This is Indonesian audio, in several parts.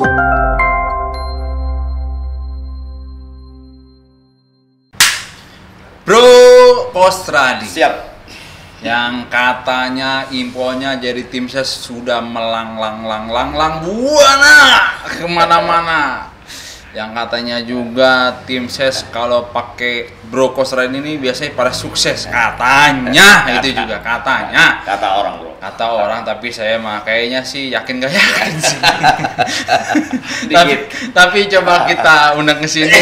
Bro Kostradi. Siap. Yang katanya infonya jadi tim ses sudah melanglang buana kemana-mana. Yang katanya juga tim ses kalau pakai Bro Kostradi ini biasanya pada sukses katanya. Itu juga katanya. Kata orang, bro. Kata orang, tapi saya mah kayaknya sih yakin gak yakin sih. tapi coba kita undang ke sini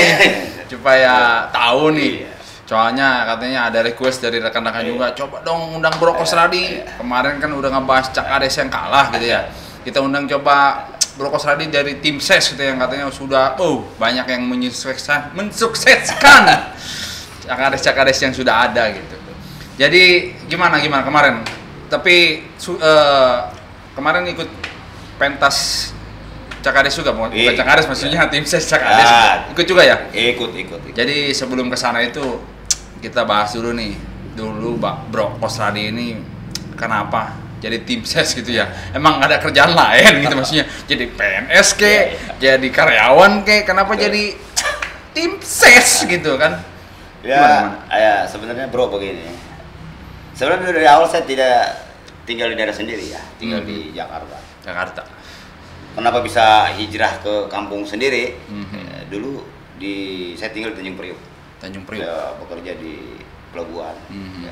supaya tahu nih. Soalnya katanya ada request dari rekan-rekan juga, coba dong undang Bro Kostradi. Kemarin kan udah ngebahas Cak Ades yang kalah gitu ya. Kita undang coba Bro Kostradi dari tim ses gitu yang katanya sudah banyak yang mensukseskan Cak Ades yang sudah ada gitu. Jadi gimana kemarin? Tapi kemarin ikut pentas Cak Ades juga, bukan Cak Ades maksudnya tim ses Cak Ades ikut juga ya? Ikut. Jadi sebelum kesana itu kita bahas dulu nih, Bro Kostradi ini kenapa jadi tim ses gitu ya? Emang ada kerjaan lain gitu maksudnya? Jadi PNS jadi karyawan kenapa jadi tim ses gitu kan? Ya, sebenarnya bro begini. Sebenarnya dari awal saya tidak tinggal di daerah sendiri ya, tinggal di Jakarta. Kenapa bisa hijrah ke kampung sendiri? Dulu saya tinggal di Tanjung Priok. Ya, bekerja di pelabuhan, ya,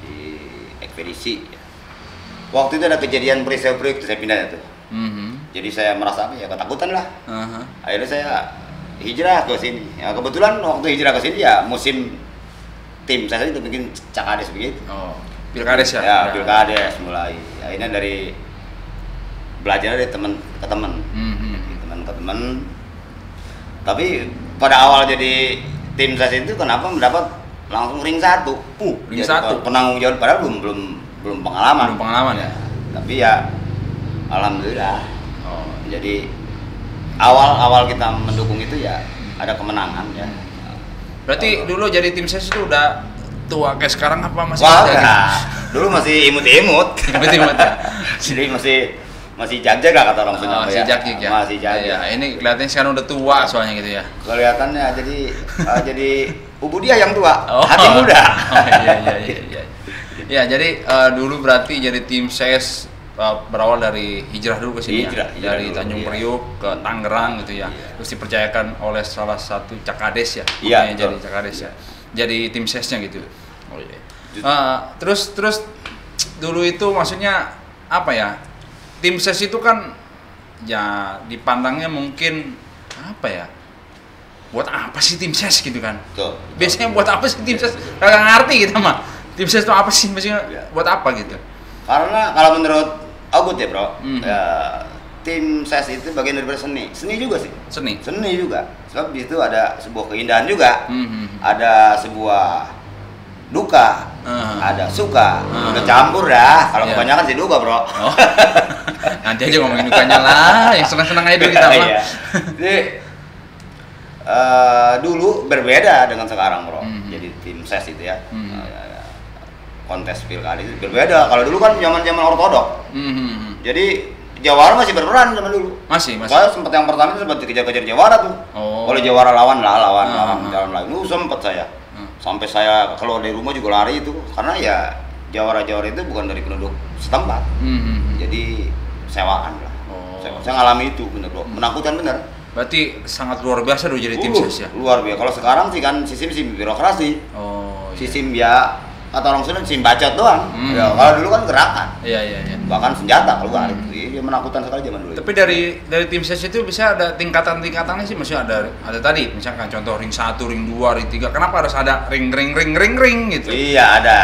di ekspedisi. Ya. Waktu itu ada kejadian peristiwa proyek itu saya pindah itu. Jadi saya merasa ketakutan lah. Akhirnya saya hijrah ke sini. Ya, kebetulan waktu hijrah ke sini ya musim tim saya itu bikin Cak Ades begitu. Pilkades ya? Ya, Pilkades mulai. Akhirnya dari belajar dari teman ke teman. Tapi pada awal jadi tim saya itu kenapa mendapat langsung ring 1? Ring 1. Penanggung jawab padahal belum pengalaman. Belum pengalaman ya. Tapi ya alhamdulillah. Jadi awal kita mendukung itu ya ada kemenangan ya. Berarti dulu jadi tim ses itu udah tua kayak sekarang apa masih ada? Gitu? Dulu masih imut-imut. Ya. Jadi masih jag-jag lah kata orang Sunda. Masih jag-jag ya. Masih jag-jag. Ya, ini kelihatannya sekarang udah tua soalnya gitu ya. Kelihatannya jadi Ubudiah yang tua, hati muda. Iya. Ya, jadi dulu berarti jadi tim ses berawal dari hijrah dulu ke sini dari Tanjung Priok ke Tangerang gitu ya. Terus dipercayakan oleh salah satu Cak Ades ya. Iya, jadi Cak Ades ya. Jadi tim sesnya gitu. Terus dulu itu maksudnya apa ya? Tim ses itu kan ya dipandangnya mungkin apa ya? Buat apa sih tim ses gitu kan? Betul. Biasanya buat apa sih tim ses? Kagak ngerti gitu mah. Tim ses itu apa sih maksudnya? Buat apa gitu? Karena kalau menurut Agut ya bro, ya, tim ses itu bagian dari seni juga sih. Seni juga. Sebab di situ ada sebuah keindahan juga, ada sebuah duka, ada suka, udah campur dah. Kalau kebanyakan sih duka bro. Nanti aja ngomongin dukanya lah, yang senang-senang aja dulu kita mah. Jadi dulu berbeda dengan sekarang bro. Jadi tim ses itu ya. Kontes pilkada itu berbeda. Kalau dulu kan zaman ortodok. Jadi Jawara masih berperan zaman dulu. Masih. Saya sempat yang pertama itu sempat dikejar-kejar Jawara tuh. Oleh Jawara lawan jalan lain. Itu sempat saya. Sampai saya keluar dari rumah juga lari itu karena ya Jawara itu bukan dari penduduk setempat. Jadi sewaan lah. Saya ngalami itu bener bro. Menakutkan bener. Berarti sangat luar biasa dulu jadi tim ses ya. Luar biasa. Kalau sekarang sih kan sistem birokrasi. Sistem ya kata orang Sunda sim bacot doang. Ya, kalau dulu kan gerakan. Iya. Bahkan senjata keluar. Dia menakutkan sekali zaman dulu. Tapi dari tim ses itu bisa ada tingkatan-tingkatannya sih, maksudnya ada tadi misalkan contoh ring 1, ring 2, ring 3. Kenapa harus ada ring gitu? Iya, ada.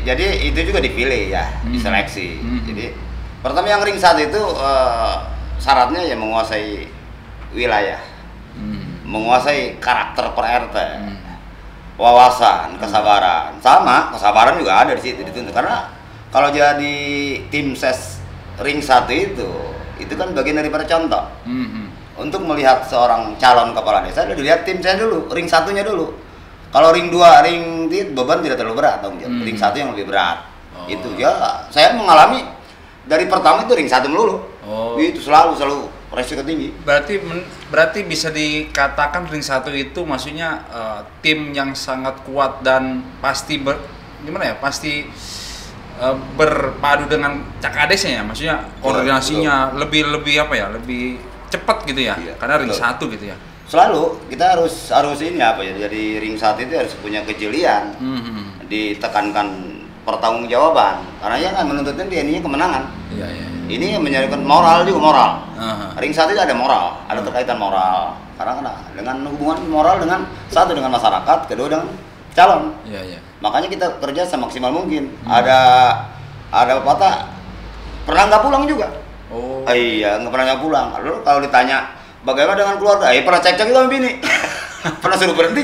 jadi itu juga dipilih ya, diseleksi. Jadi pertama yang ring 1 itu syaratnya ya menguasai wilayah. Menguasai karakter per RT. Wawasan, kesabaran, kesabaran juga ada di situ dituntut karena kalau jadi tim ses ring 1 itu kan bagian daripada contoh. Untuk melihat seorang calon kepala desa dilihat tim ses dulu, ring 1-nya dulu. Kalau ring 2, beban tidak terlalu berat, ring 1 yang lebih berat. Itu ya saya mengalami dari pertama itu ring 1 melulu. Itu selalu resiko tinggi. Berarti bisa dikatakan ring 1 itu maksudnya tim yang sangat kuat dan pasti pasti berpadu dengan Cakadesnya ya, maksudnya koordinasinya lebih apa ya, lebih cepat gitu ya, iya, karena ring 1 gitu ya. Selalu kita harus ini apa ya, jadi ring 1 itu harus punya kejelian, ditekankan pertanggungjawaban, karena ya kan menuntutkan dia ininya kemenangan. Iya. Ini menyarikan moral juga moral. Ring 1 itu ada moral, ada terkaitan moral. Karena dengan hubungan moral dengan satu dengan masyarakat, kedua dengan calon. Iya. Makanya kita kerja semaksimal mungkin. Ada pepatah pernah nggak pulang juga. Oh. Iya, nggak pernah nggak pulang. Lalu kalau ditanya bagaimana dengan keluarga, pernah cek-cek juga sama bini. Pernah suruh berhenti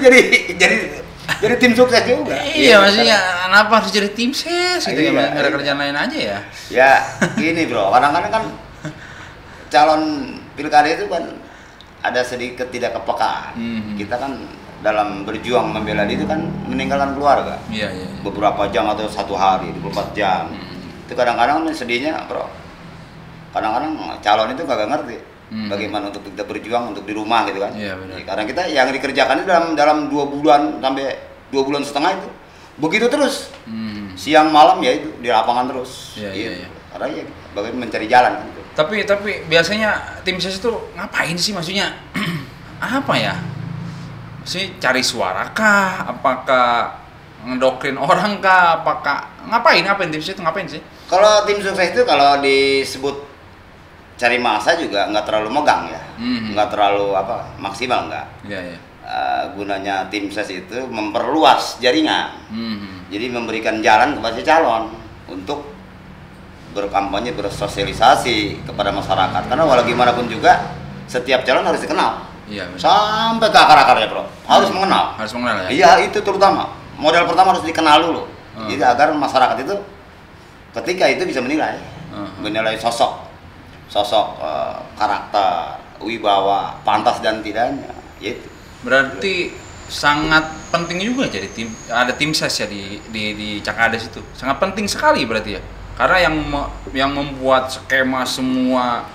jadi tim sukses juga. Iya, maksudnya kenapa harus jadi tim sukses gitu ya? Nggak ada kerjaan lain aja ya? Ya, gini bro, kadang-kadang kan calon pilkada itu kan ada sedikit tidak kepekaan. Kita kan dalam berjuang membela diri kan meninggalkan keluarga. Iya. Beberapa jam atau 1 hari, 24 jam. Itu kadang-kadang sedihnya bro. Kadang-kadang calon itu kagak ngerti bagaimana untuk kita berjuang untuk di rumah gitu kan. Iya, benar. Karena kita yang dikerjakan itu dalam 2 bulan sampai 2 bulan setengah itu begitu terus. Siang malam ya itu di lapangan terus. Iya. Karena ya bagaimana mencari jalan gitu. Tapi biasanya tim ses itu ngapain sih, maksudnya apa ya? Maksudnya cari suara kah? Apakah ngedoktrin orang kah? Apakah ngapain tim ses itu ngapain sih? Kalau tim sukses itu kalau disebut cari masa juga nggak terlalu megang ya, nggak terlalu maksimal nggak. Iya. Gunanya tim ses itu memperluas jaringan, jadi memberikan jalan kepada si calon untuk berkampanye, bersosialisasi kepada masyarakat. Karena walau gimana pun juga setiap calon harus dikenal. Iya. Sampai ke akar-akarnya bro, harus mengenal. Harus mengenal ya. Iya, itu terutama. Modal pertama harus dikenal dulu. Jadi agar masyarakat itu ketika itu bisa menilai sosok karakter, wibawa, pantas dan tidaknya. Yaitu. Berarti sangat penting juga jadi ada tim ses ya di Cakades itu. Sangat penting sekali berarti ya. Karena yang membuat skema semua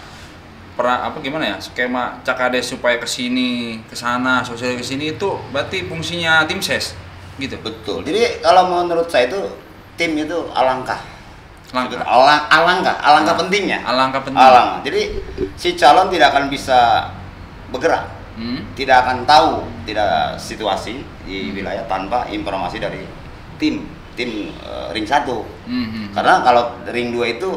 skema Cakades supaya kesini, kesana, sosial kesini itu berarti fungsinya tim ses gitu. Betul. Jadi kalau menurut saya itu tim itu alangkah pentingnya. Alangkah penting. Jadi si calon tidak akan bisa bergerak, tidak akan tahu situasi di wilayah tanpa informasi dari tim ring 1. Karena kalau ring 2 itu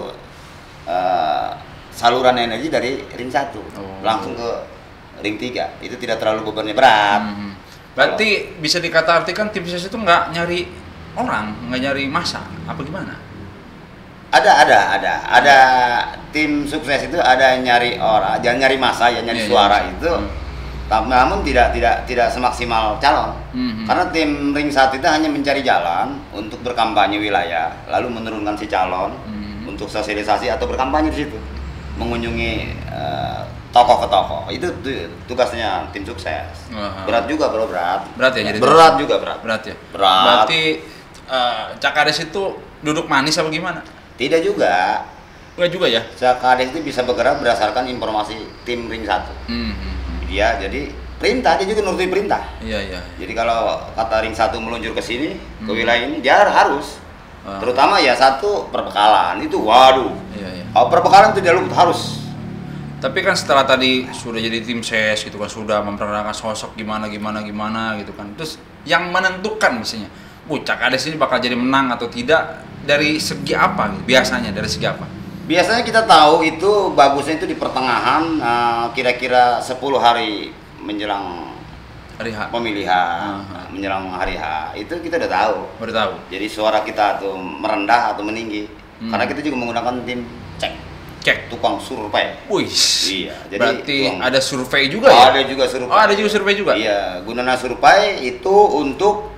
saluran energi dari ring 1 langsung ke ring 3. Itu tidak terlalu bebannya berat. Berarti bisa artikan tim ses itu nggak nyari orang, nggak nyari massa, apa gimana? Ada tim sukses itu ada nyari orang, jangan nyari massa ya, nyari suara itu. Namun tidak semaksimal calon. Karena tim ring 1 itu hanya mencari jalan untuk berkampanye wilayah, lalu menurunkan si calon untuk sosialisasi atau berkampanye di situ, mengunjungi tokoh ke tokoh. Itu tugasnya tim sukses. Berat juga bro, berat ya, jadi berat juga berat ya. Berarti Cakades itu duduk manis apa gimana? Tidak juga. Enggak juga ya. Cakades itu bisa bergerak berdasarkan informasi tim ring 1. Dia jadi perintah, dia juga nuruti perintah. Iya. Jadi kalau kata ring 1 meluncur ke sini, ke wilayah ini, dia harus. Terutama ya satu perbekalan itu, waduh. Iya. Perbekalan itu dia luput harus. Tapi kan setelah tadi sudah jadi tim ses gitu kan, sudah memperkenalkan sosok gimana gitu kan. Terus yang menentukan misalnya, Cakades ini bakal jadi menang atau tidak dari segi apa? Biasanya dari segi apa? Biasanya kita tahu itu bagusnya itu di pertengahan, kira-kira 10 hari menjelang hari H. Pemilihan, menjelang hari H. Itu kita udah tahu. Jadi suara kita tuh merendah atau meninggi. Karena kita juga menggunakan tim cek tukang survei. Wih. Iya, jadi berarti ada survei juga ya? Ada juga survei. Oh, ada juga survei juga? Iya, gunanya survei itu untuk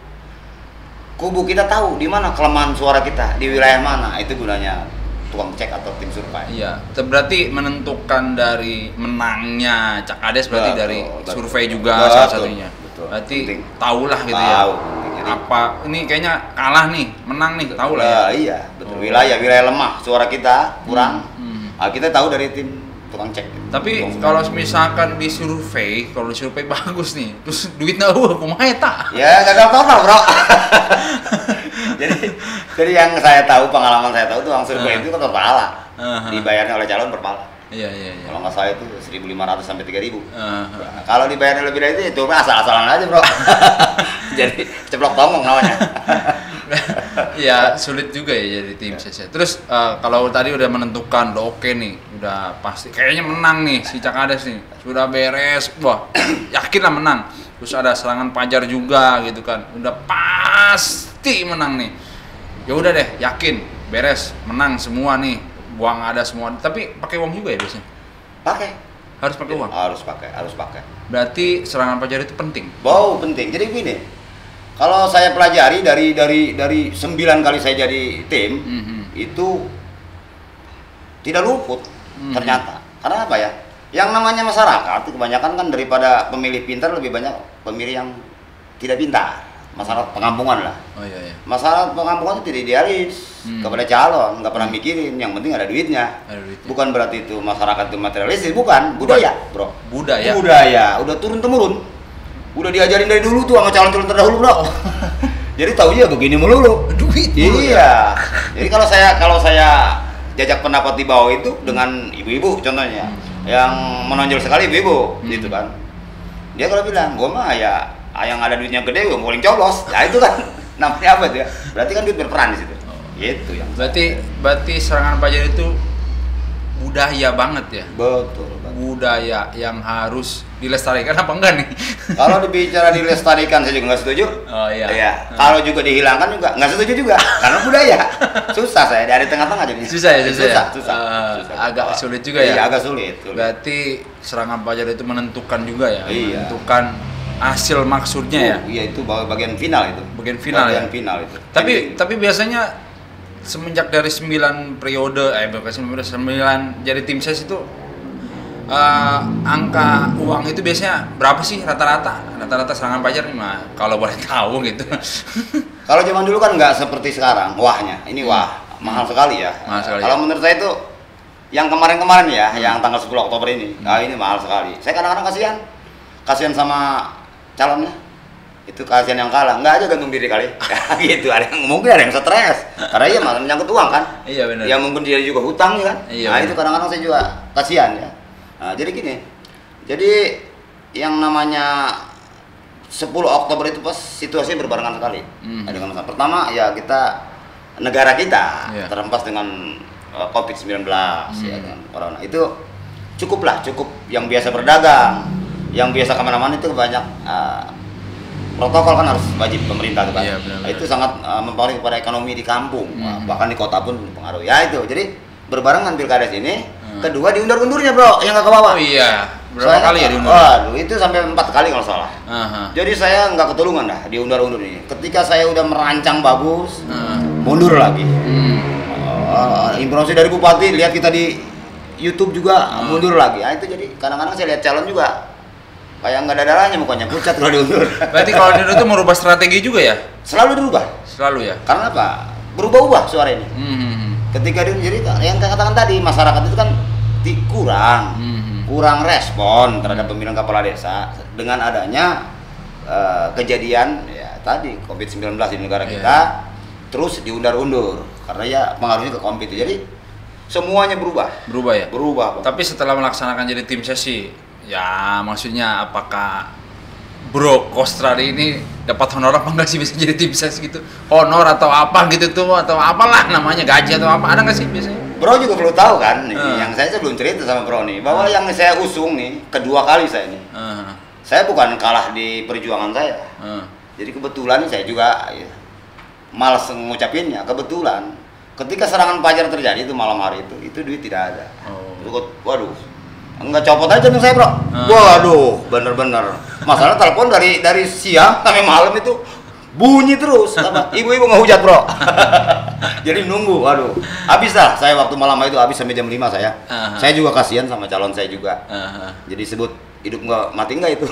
kubu kita tahu di mana kelemahan suara kita, di wilayah mana. Itu gunanya tukang cek atau tim survei. Iya, berarti menentukan dari menangnya Cakades berarti dari survei juga salah satunya. Berarti tahulah gitu ya. Apa ini kayaknya kalah nih, menang nih, tahu lah ya. Iya, betul. Wilayah lemah, suara kita kurang. Kita tahu dari tim tukang cek. Tapi kalau misalkan kalau disurvei bagus nih, terus duitnya kumaha eta? Ya gagal total, Bro. jadi yang saya tahu, pengalaman saya tahu tukang survei itu kan per pala. Dibayarnya oleh calon per pala. Iya. Kalau nggak salah itu 1.500 sampai 3.000. Nah, kalau dibayarnya lebih dari itu asal-asalan aja, Bro. Jadi ceplok tongong namanya. Ya sulit juga ya jadi tim ses. Terus kalau tadi udah menentukan, udah oke nih, udah pasti kayaknya menang nih si Cakades nih, sudah beres, wah yakin lah menang. Terus ada serangan Pajar juga gitu kan, udah pasti menang nih. Ya udah deh, yakin beres, menang semua nih, uang ada semua. Tapi pakai uang juga ya biasanya? Pakai. Harus pakai uang? Harus pakai. Berarti serangan Pajar itu penting? Penting. Jadi gini, kalau saya pelajari dari 9 kali saya jadi tim, itu tidak luput ternyata. Karena apa ya? Yang namanya masyarakat itu kebanyakan kan daripada pemilih pintar lebih banyak pemilih yang tidak pintar. Masyarakat pengampungan lah. Oh iya. Masyarakat pengampungan itu tidak idealis kepada calon, nggak pernah mikirin. Yang penting ada duitnya. Bukan berarti itu masyarakat itu materialistis, bukan. Budaya, Bro. Budaya. Udah turun temurun. Udah diajarin dari dulu tuh sama calon-calon terdahulu, Bro. Jadi tahu ya begini melulu. Duit. Iya. Jadi kalau saya jajak pendapat di bawah itu dengan ibu-ibu contohnya, yang menonjol sekali ibu-ibu, gitu kan. Dia kalau bilang, "Gua mah ya yang ada duitnya gede, gua paling coblos." Nah, itu kan namanya apa tuh ya? Berarti kan duit berperan di situ. Gitu yang. Berarti serangan Pajar itu budaya banget ya? Betul. Budaya yang harus dilestarikan apa enggak nih? Kalau dibicara dilestarikan saya juga nggak setuju. Oh iya. Iya. Kalau juga dihilangkan juga nggak setuju juga. Karena budaya. Susah saya dari tengah-tengah jadi. Susah. Agak Wah, sulit juga ya. Iya, agak sulit. Berarti serangan Pajar itu menentukan juga ya. Iya. Menentukan hasil maksudnya ya. Iya, itu bagian final itu. Bagian final itu. Tapi biasanya semenjak dari 9 periode, bukan 9 jadi tim ses itu angka uang itu biasanya berapa sih rata-rata serangan Pajar nih, kalau boleh tahu gitu. Kalau zaman dulu kan nggak seperti sekarang, ini mahal sekali ya. Kalau menurut saya itu yang kemarin ya, yang tanggal 10 Oktober ini, ini mahal sekali. Saya kadang-kadang kasihan sama calonnya. Itu kasihan yang kalah, nggak aja gantung diri kali. Gitu, mungkin ada yang stres karena iya malah menyangkut uang kan. Iya benar. Ya mungkin dia juga hutang ya kan. Iya, itu kadang-kadang saya juga kasihan ya. Nah, jadi gini, yang namanya 10 Oktober itu pas situasinya berbarengan sekali. Dengan masalah pertama ya negara kita terhempas dengan COVID-19 ya dengan corona. Itu cukup yang biasa berdagang, yang biasa kemana-mana itu banyak protokol kan harus wajib pemerintah tuh kan. Iya, benar. Itu sangat mempengaruhi kepada ekonomi di kampung, bahkan di kota pun mempengaruhi. Ya itu, jadi berbarengan Pilkades ini. Kedua diundur-undurnya, Bro, yang nggak ke bawah. Oh iya, berapa kali ya diundur? Waduh, itu sampai 4 kali kalau salah. Jadi saya nggak ketulungan dah diundur-undur ini. Ketika saya udah merancang bagus, mundur lagi. Informasi dari Bupati, lihat kita di YouTube juga mundur lagi. Nah, itu jadi kadang-kadang saya lihat calon juga kayak nggak ada darahnya mukanya, pucat kalau diundur. Berarti kalau diundur itu merubah strategi juga ya? Selalu dirubah. Selalu ya? Karena apa? Berubah-ubah suara ini. Ketika jadi yang saya katakan tadi, masyarakat itu kan kurang respon terhadap pemilihan kepala desa dengan adanya kejadian ya tadi COVID-19 di negara kita, terus diundur-undur karena ya pengaruhnya ke COVID. Jadi semuanya berubah ya? Berubah. Tapi setelah melaksanakan jadi tim sesi, ya maksudnya apakah Bro Kostradi ini dapat honor apa enggak sih bisa jadi tim ses gitu? Honor atau apa gitu tuh, atau apalah namanya, gaji atau apa, ada nggak sih biasanya? Bro juga perlu tahu kan, yang saya belum cerita sama Bro nih, bahwa yang saya usung nih, kedua kali saya nih, saya bukan kalah di perjuangan saya. Jadi kebetulan saya juga malas ngucapinnya, kebetulan ketika serangan Pajar terjadi itu malam hari itu duit tidak ada. Waduh, enggak copot aja nih saya, Bro. Waduh, bener-bener. Masalah telepon dari siang sampai malam itu bunyi terus. Ibu-ibu ngehujat, Bro. Jadi nunggu, waduh. Habis lah saya waktu malam itu habis sampai jam 5 saya. Saya juga kasihan sama calon saya juga. Jadi sebut hidup mati enggak itu.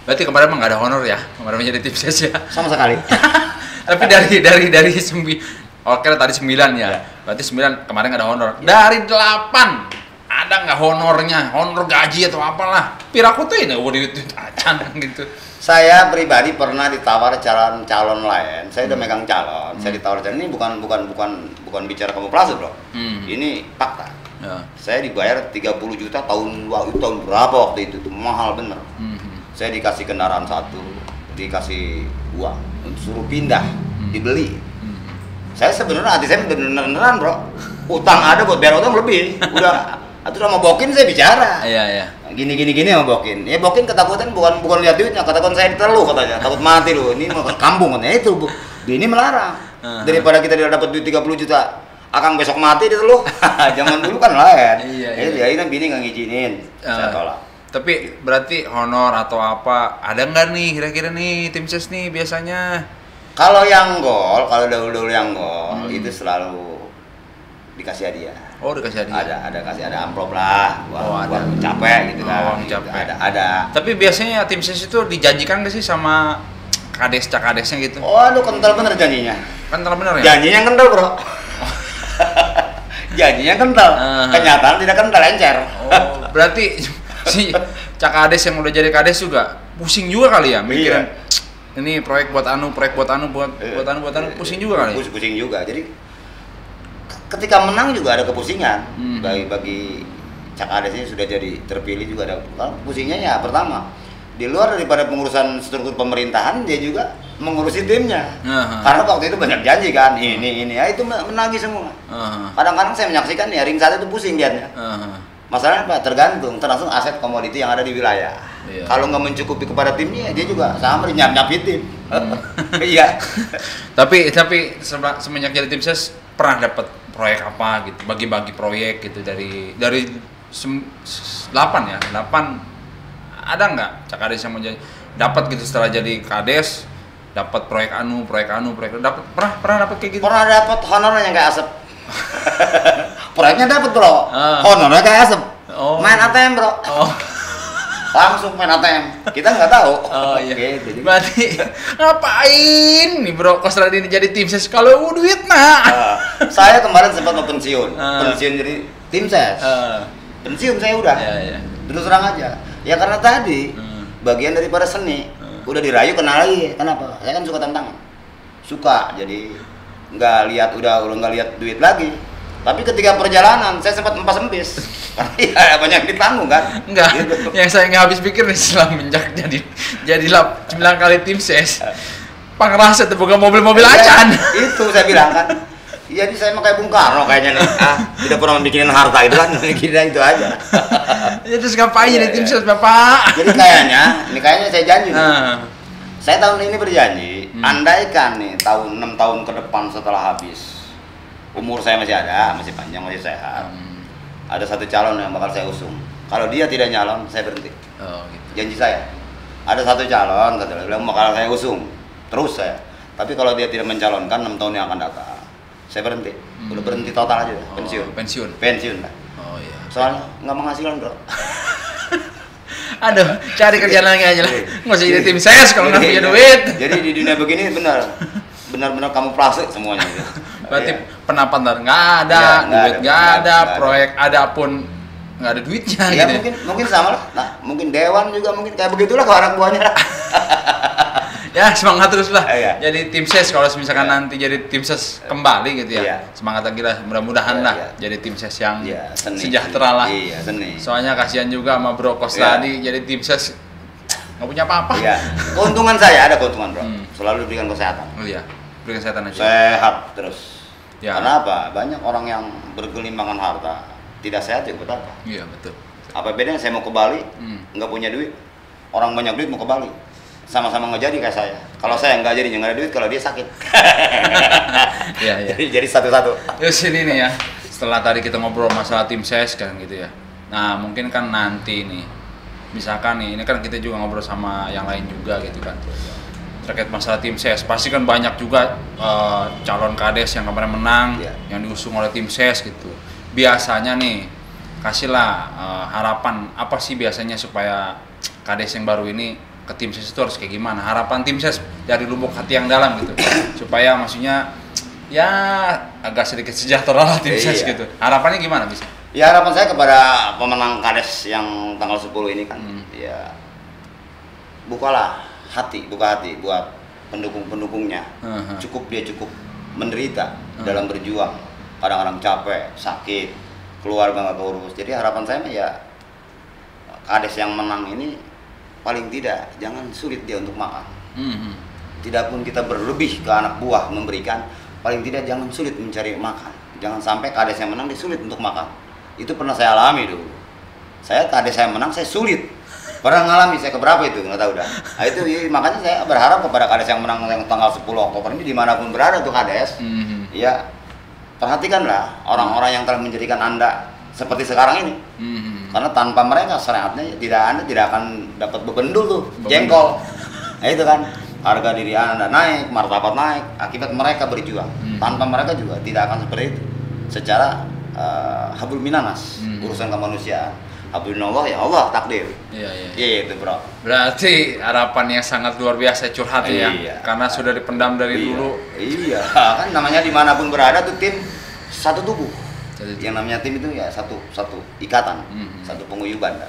Berarti kemarin emang nggak ada honor ya? Kemarin menjadi tim ses ya? Sama sekali. Tapi dari oke tadi 9 ya. Berarti 9 kemarin nggak ada honor. Dari 8 ada ada nggak honornya, honor gaji atau apalah? Piraku tuh ini udah duit acan gitu. Saya pribadi pernah ditawar calon lain. Saya udah megang calon. Saya ditawar calon ini bukan bicara kamuflase, Bro. Ini fakta. Ya. Saya dibayar 30 juta tahun berapa waktu itu? Tuh mahal bener. Saya dikasih kendaraan satu, dikasih uang, suruh pindah, dibeli. Saya sebenarnya hati saya beneran, Bro. Utang ada buat bayar utang lebih. Udah, itu sama Bokin saya bicara. Iya. Gini sama Bokin. Ya Bokin ketakutan bukan lihat duitnya, katakan saya diteluh katanya. Takut mati lu. Ini mau kampung katanya itu, Bu. Ini melarang. Daripada kita tidak dapat duit 30 juta, akang besok mati diteluh. Zaman dulu kan lain. Iya. Ini bini enggak ngizinin. Saya tolak. Tapi berarti honor atau apa ada nggak nih kira-kira nih tim ses nih biasanya? Kalau yang gol, kalau dahulu yang gol itu selalu dikasih hadiah. Oh, dikasih hadiah. Ada amplop lah. Buat capek gitu kan. Capek. Ada. Tapi biasanya tim ses itu dijanjikan nggak sih sama kadesnya gitu? Oh, lu kental bener janjinya. Kental bener ya? Janjinya kental, Bro. Janjinya kental. Kenyataan tidak kental, encer. Oh, berarti si Cak Kades yang udah jadi kades juga pusing juga kali ya mikirin. Ini proyek buat anu, pusing juga kali. Pusing juga. Jadi ketika menang juga ada kepusingan. Bagi Cak Kades ini sudah jadi terpilih juga ada pusingnya ya. Pertama, di luar daripada pengurusan struktur pemerintahan dia juga mengurusi timnya. Karena waktu itu banyak janji kan, ini ya itu menagih semua. Kadang-kadang saya menyaksikan ya ring satu itu pusing lihatnya. Masalahnya apa? Tergantung aset komoditi yang ada di wilayah. Iya. Kalau nggak mencukupi kepada timnya, dia juga sama nyap-nyapin tim. Iya. Tapi semenjak jadi tim ses pernah dapat proyek apa gitu, bagi-bagi proyek gitu dari 8 ada nggak Cak Kades yang mau jadi dapat gitu setelah jadi kades dapat proyek dapat pernah dapat kayak gitu? Pernah dapat honornya kayak asap. Proyeknya dapat, Bro. Honornya kayak asap. Main ATM, Bro. Langsung main ATM. Kita nggak tahu. Iya. Jadi. Berarti ngapain nih Bro Kosradi ini jadi tim ses kalau duit saya kemarin sempat mau pensiun jadi tim ses. Pensiun saya udah. Iya. Terus terang aja. Ya karena tadi bagian daripada seni udah dirayu kenal lagi. Kenapa? Saya kan suka tantangan. Suka. Jadi nggak lihat duit lagi. Tapi ketika perjalanan saya sempat empis. Iya banyak ditanggung kan? Enggak. Gitu. Yang saya nggak habis pikir nih setelah menjak jadi 9 kali tim ses. Pangerasa tuh bukan mobil-mobil acan. Itu saya bilang kan. Jadi saya mah kayak Bung Karno kayaknya nih. Tidak pernah bikin harta itu kan. Kira itu aja. Ya terus ngapain jadi tim ses Bapak? Jadi kayaknya saya janji. Saya tahun ini berjanji, andaikan nih 6 tahun ke depan setelah habis umur saya masih panjang, masih sehat. Ada satu calon yang bakal saya usung. Kalau dia tidak nyalon, saya berhenti. Gitu. Janji saya. Ada satu calon bilang bakal saya usung. Terus saya. Tapi kalau dia tidak mencalonkan 6 tahun yang akan datang, saya berhenti. Udah berhenti total aja, pensiun lah. Iya. Soalnya nggak menghasilkan, Bro. Aduh, cari kerjaan lagi aja lah. Nggak usah jadi tim ses kalau nggak punya duit. Jadi di dunia begini benar kamu plastik semuanya gitu. Berarti pendapat nggak ada, duit nggak ada, proyek ada pun nggak ada duitnya. Ya gitu. mungkin sama lah. Nah, mungkin dewan juga mungkin kayak begitulah ke anak buahnya lah. Ya semangat terus lah. Jadi tim ses kalau misalkan nanti jadi tim ses kembali gitu ya. Semangat lagi lah, mudah-mudahan lah jadi tim ses yang sejahtera lah. Iya, seni. Soalnya kasihan juga sama Bro Kosradi jadi tim ses nggak punya apa-apa. Iya. Keuntungan saya ada keuntungan, Bro. Selalu diberikan kesehatan. Iya. Berikan kesehatan aja. Sehat terus. Ya. Karena apa? Banyak orang yang bergelimbangan harta tidak sehat juga buat apa? Iya betul. Apa bedanya saya mau ke Bali nggak punya duit, orang banyak duit mau ke Bali, sama-sama nggak jadi kayak saya. Kalau saya nggak jadi nggak ada duit, kalau dia sakit. Iya. Jadi satu-satu. Terus ini nih ya, setelah tadi kita ngobrol masalah tim ses kan gitu ya. Nah mungkin kan nanti nih, misalkan nih, ini kan kita juga ngobrol sama yang lain juga gitu kan. Terkait masalah tim ses, pasti kan banyak juga calon kades yang kemarin menang, yang diusung oleh tim ses gitu. Biasanya nih, kasihlah harapan apa sih biasanya supaya kades yang baru ini ke tim ses itu harus kayak gimana? Harapan tim ses dari lubuk hati yang dalam gitu, supaya maksudnya ya agak sedikit sejahtera lah tim ses gitu. Harapannya gimana bisa? Ya harapan saya kepada pemenang Kades yang tanggal 10 ini kan, ya buka hati buat pendukung-pendukungnya. Cukup menderita dalam berjuang, kadang-kadang capek, sakit, keluarga nggak keurus. Jadi harapan saya ya Kades yang menang ini paling tidak jangan sulit dia untuk makan. Tidak pun kita berlebih ke anak buah memberikan, paling tidak jangan sulit mencari makan. Jangan sampai Kades yang menang dia sulit untuk makan. Itu pernah saya alami dulu. Saya Kades saya menang, saya sulit. Pernah ngalami, saya keberapa itu, nggak tahu dah. Nah itu makanya saya berharap kepada Kades yang menang yang tanggal 10 Oktober ini dimanapun berada tuh Kades. Ya perhatikanlah orang-orang yang telah menjadikan Anda seperti sekarang ini. Karena tanpa mereka syariatnya Anda tidak akan dapat bebendul tuh, jengkol. Nah itu kan, harga diri Anda naik, martabat naik, akibat mereka berjuang. Tanpa mereka juga tidak akan seperti itu. Secara hablum minanas, urusan kemanusiaan. Hablunallah ya Allah takdir. Iya itu bro. Berarti harapan yang sangat luar biasa curhat ya. Karena sudah dipendam dari dulu. Iya, kan namanya dimanapun berada tuh tim satu tubuh. Yang namanya tim itu ya satu ikatan, satu penguyuban.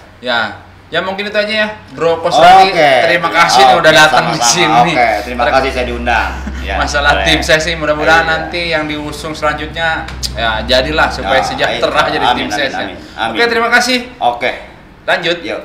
Ya mungkin itu aja ya, Bro Kosradi. Terima kasih nih udah datang di sini. Terima kasih saya diundang. Masalah tim saya sih mudah-mudahan nanti yang diusung selanjutnya ya jadilah supaya sejahtera jadi tim saya. Oke, terima kasih. Oke. Lanjut. Yuk.